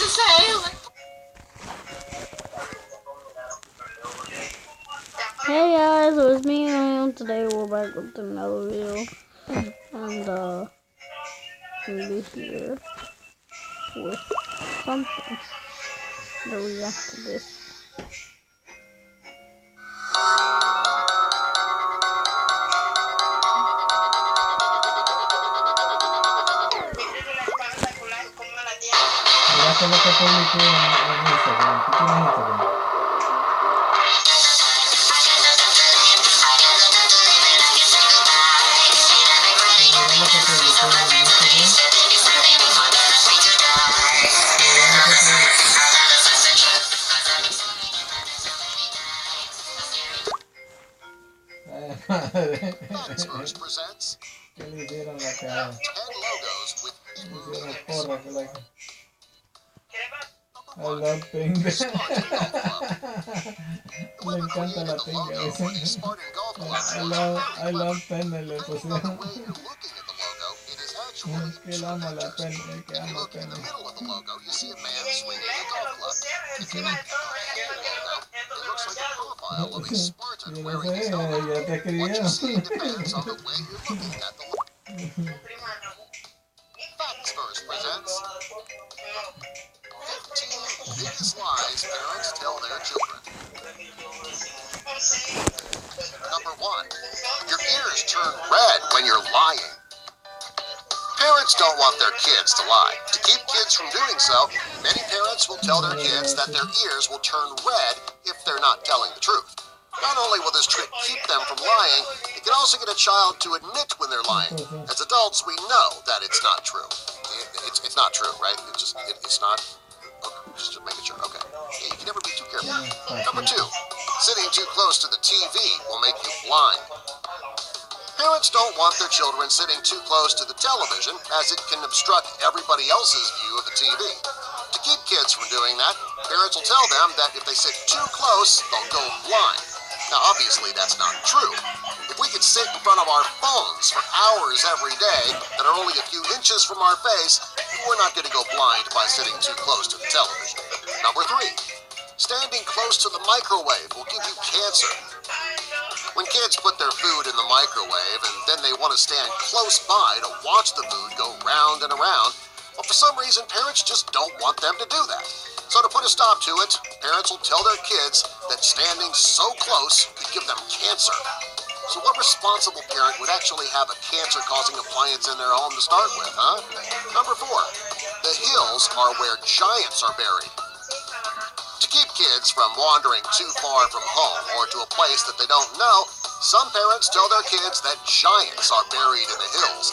Hey guys, it was me and today we're back with another video, and I'm gonna be here with something to react to this. Experts presents 10 logos with I love pink. Le encanta la pinga. I love pen le pusieron. Que él ama la pen, el que ama pen. Ya te escribieron. First presents 15 biggest lies parents tell their children. Number 1. Your ears turn red when you're lying. Parents don't want their kids to lie. To keep kids from doing so, many parents will tell their kids that their ears will turn red if they're not telling the truth. Not only will this trick keep them from lying, it can also get a child to admit when they're lying. As adults, we know that it's not true. It's not true, right? It's not. Okay, just making sure. Okay. Yeah, you can never be too careful. Number 2, sitting too close to the TV will make you blind. Parents don't want their children sitting too close to the television, as it can obstruct everybody else's view of the TV. To keep kids from doing that, parents will tell them that if they sit too close, they'll go blind. Now, obviously, that's not true. If we could sit in front of our phones for hours every day that are only a few inches from our face, we're not going to go blind by sitting too close to the television. Number 3, standing close to the microwave will give you cancer. When kids put their food in the microwave and then they want to stand close by to watch the food go round and around, well, for some reason, parents just don't want them to do that. So to put a stop to it, parents will tell their kids that standing so close could give them cancer. So what responsible parent would actually have a cancer-causing appliance in their home to start with, huh? Number 4, the hills are where giants are buried. To keep kids from wandering too far from home or to a place that they don't know, some parents tell their kids that giants are buried in the hills.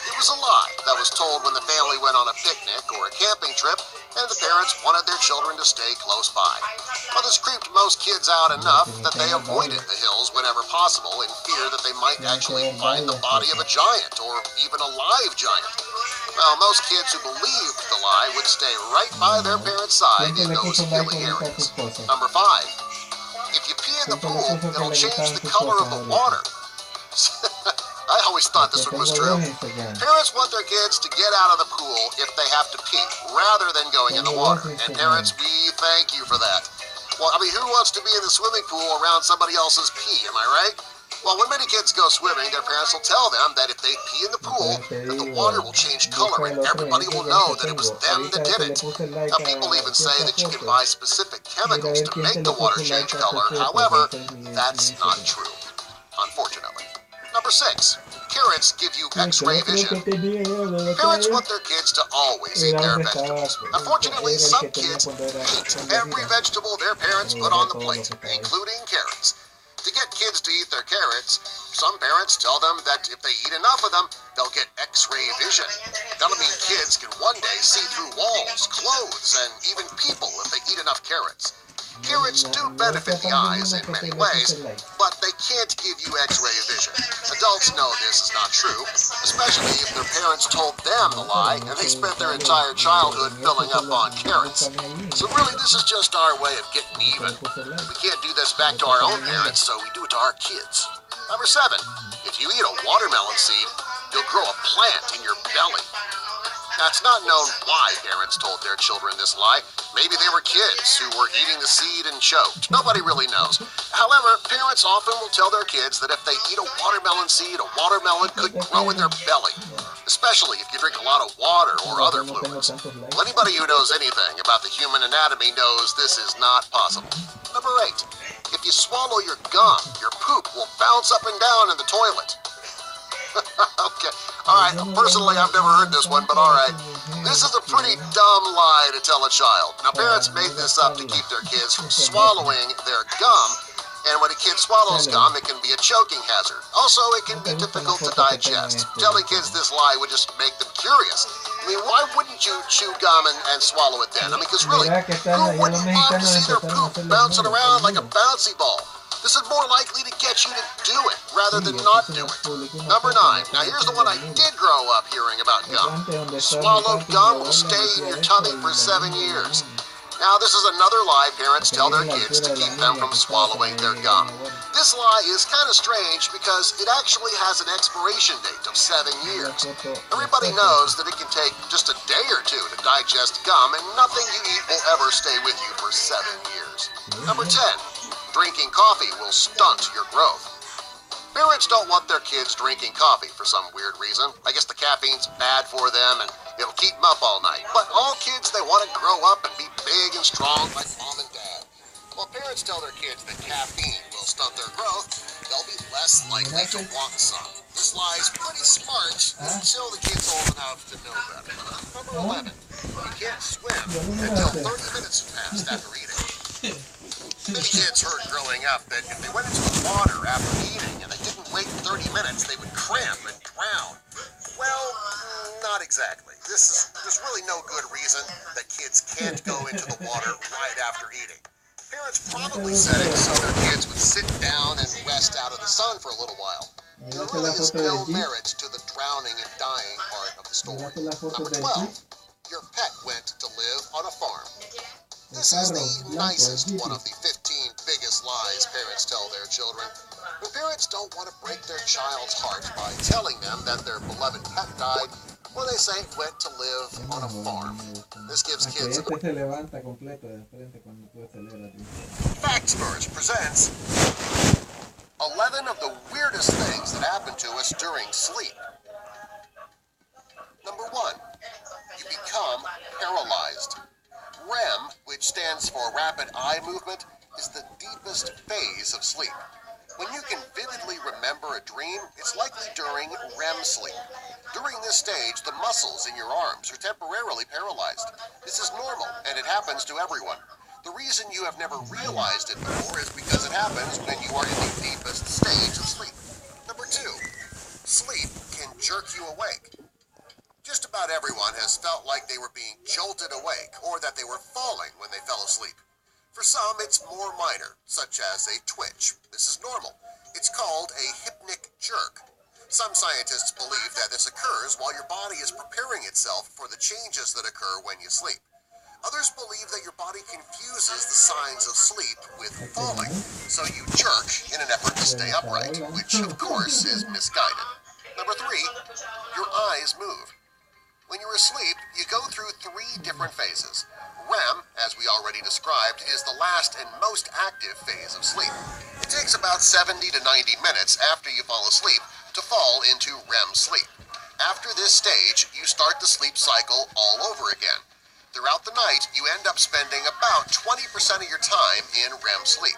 It was a lie that was told when the family went on a picnic or a camping trip and the parents wanted their children to stay close by. Well, this creeped most kids out enough that they avoided the hills whenever possible in fear that they might actually find the body of a giant or even a live giant. Well, most kids who believed the lie would stay right by their parents' side in those hilly areas. Number 5, if you pee in the pool, it'll change the color of the water. I always thought this one was true. Parents want their kids to get out of the pool if they have to pee, rather than going in the water. And parents, we thank you for that. Well, I mean, who wants to be in the swimming pool around somebody else's pee, am I right? Well, when many kids go swimming, their parents will tell them that if they pee in the pool, that the water will change color and everybody will know that it was them that did it. Now, people even say that you can buy specific chemicals to make the water change color. However, that's not true, unfortunately. Number 6, carrots give you X-ray vision. Parents want their kids to always eat their vegetables. Unfortunately, some kids eat every vegetable their parents put on the plate, including carrots. To get kids to eat their carrots, some parents tell them that if they eat enough of them, they'll get X-ray vision. That'll mean kids can one day see through walls, clothes, and even people if they eat enough carrots. Carrots do benefit the eyes in many ways, but they can't give you X-ray vision. Adults know this is not true, especially if their parents told them the lie and they spent their entire childhood filling up on carrots. So really, this is just our way of getting even. We can't do this back to our own parents, so we do it to our kids. Number 7, if you eat a watermelon seed, you'll grow a plant in your belly. Now, it's not known why parents told their children this lie. Maybe they were kids who were eating the seed and choked. Nobody really knows. However, parents often will tell their kids that if they eat a watermelon seed, a watermelon could grow in their belly, especially if you drink a lot of water or other fluids. Well, anybody who knows anything about the human anatomy knows this is not possible. Number 8. If you swallow your gum, your poop will bounce up and down in the toilet. Okay, alright, personally I've never heard this one, but alright. This is a pretty dumb lie to tell a child. Now, parents made this up to keep their kids from swallowing their gum, and when a kid swallows gum, it can be a choking hazard. Also, it can be difficult to digest. Telling kids this lie would just make them curious. I mean, why wouldn't you chew gum and swallow it then? I mean, because really, who wouldn't love to see their poop bouncing around like a bouncy ball? This is more likely to get you to do it rather than not do it. Number 9. Now here's the one I did grow up hearing about gum. Swallowed gum will stay in your tummy for 7 years. Now this is another lie parents tell their kids to keep them from swallowing their gum. This lie is kind of strange because it actually has an expiration date of 7 years. Everybody knows that it can take just a day or two to digest gum, and nothing you eat will ever stay with you for 7 years. Number 10. Drinking coffee will stunt your growth. Parents don't want their kids drinking coffee for some weird reason. I guess the caffeine's bad for them and it'll keep them up all night. But all kids, they want to grow up and be big and strong like mom and dad. While parents tell their kids that caffeine will stunt their growth, they'll be less likely to want some. This lie's pretty smart until the kid's old enough to know better. Number 11. You can't swim until 30 minutes have passed after eating. Many kids heard growing up that if they went into the water after eating and they didn't wait 30 minutes, they would cramp and drown. Well, not exactly. There's really no good reason that kids can't go into the water right after eating. Parents probably said it so their kids would sit down and rest out of the sun for a little while. There really is no merit to the drowning and dying part of the story. Number 12. Your pet went to live on a farm. This is the nicest one of the 15 biggest lies parents tell their children. When parents don't want to break their child's heart by telling them that their beloved pet died, well, they say went to live on a farm. This gives kids Factverse presents 11 of the weirdest things that happen to us during sleep. Number 1. You become paralyzed. REM, which stands for Rapid Eye Movement, is the deepest phase of sleep. When you can vividly remember a dream, it's likely during REM sleep. During this stage, the muscles in your arms are temporarily paralyzed. This is normal, and it happens to everyone. The reason you have never realized it before is because it happens when you are in the deepest stage of sleep. Number 2. Sleep can jerk you awake. Just about everyone has felt like they were being jolted awake or that they were falling when they fell asleep. For some, it's more minor, such as a twitch. This is normal. It's called a hypnic jerk. Some scientists believe that this occurs while your body is preparing itself for the changes that occur when you sleep. Others believe that your body confuses the signs of sleep with falling, so you jerk in an effort to stay upright, which of course is misguided. Number 3, your eyes move. When you're asleep, you go through 3 different phases. REM, as we already described, is the last and most active phase of sleep. It takes about 70 to 90 minutes after you fall asleep to fall into REM sleep. After this stage, you start the sleep cycle all over again. Throughout the night, you end up spending about 20% of your time in REM sleep.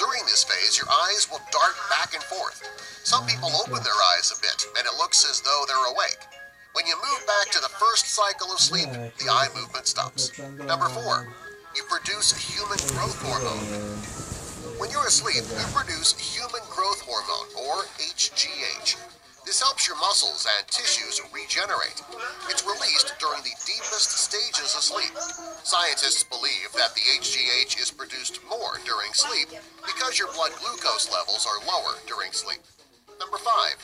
During this phase, your eyes will dart back and forth. Some people open their eyes a bit, and it looks as though they're awake. When you move back to the first cycle of sleep, the eye movement stops. Number 4, you produce human growth hormone. When you're asleep, you produce human growth hormone, or HGH. This helps your muscles and tissues regenerate. It's released during the deepest stages of sleep. Scientists believe that the HGH is produced more during sleep because your blood glucose levels are lower during sleep. Number 5,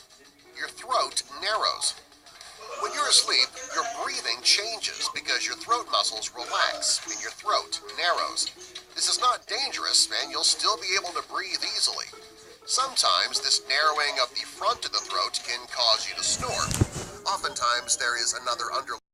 your throat narrows. When you're asleep, your breathing changes because your throat muscles relax and your throat narrows. This is not dangerous, and you'll still be able to breathe easily. Sometimes this narrowing of the front of the throat can cause you to snore. Oftentimes there is another underlying